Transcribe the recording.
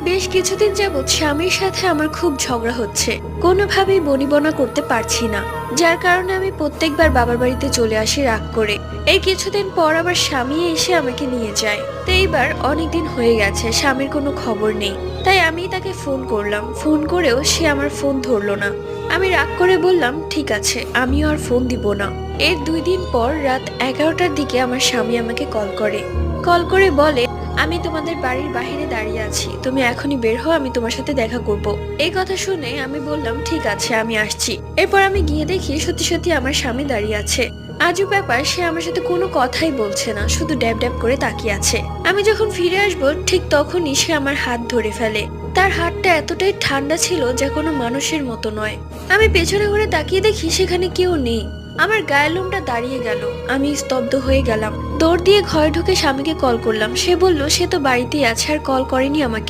বেশ কিছুদিন যাবৎ স্বামীর সাথে আমার খুব ঝগড়া হচ্ছে। কোনোভাবেই বনিবনা করতে পারছি না, যার কারণে আমি প্রত্যেকবার বাবার বাড়িতে চলে আসি রাগ করে। এই কিছুদিন পর আবার স্বামী এসে আমাকে নিয়ে যায়। তো এইবার অনেকদিন হয়ে গেছে, স্বামীর কোনো খবর নেই। তাই আমি তাকে ফোন করলাম, ফোন করেও সে আমার ফোন ধরলো না। আমি রাগ করে বললাম ঠিক আছে, আমিও আর ফোন দিব না। এর 2 দিন পর রাত 11টার দিকে আমার স্বামী আমাকে কল করে বলে, আমি তোমাদের বাড়ির বাইরে দাঁড়িয়ে আছি, তুমি এখনই বের হও, আমি তোমার সাথে দেখা করব। এই কথা শুনে আমি বললাম ঠিক আছে, আমি আসছি। এরপর আমি গিয়ে দেখি সত্যি সত্যি আমার স্বামী দাঁড়িয়ে আছে। আজব ব্যাপার, সে আমার সাথে কোনো কথাই বলছে না, শুধু ড্যাব ড্যাব করে তাকিয়ে আছে। আমি যখন ফিরে আসবো ঠিক তখনই সে আমার হাত ধরে ফেলে। তার হাতটা এতটাই ঠান্ডা ছিল যা কোনো মানুষের মতো নয়। আমি পেছনে ঘুরে তাকিয়ে দেখি সেখানে কেউ নেই। আমার গায়ের লোমটা দাঁড়িয়ে গেল, আমি স্তব্ধ হয়ে গেলাম। দৌড় দিয়ে ঘরে ঢুকে স্বামীকে কল করলাম। সে বলল সে তো বাড়িতেই আছে, আর কল করেনি আমাকে।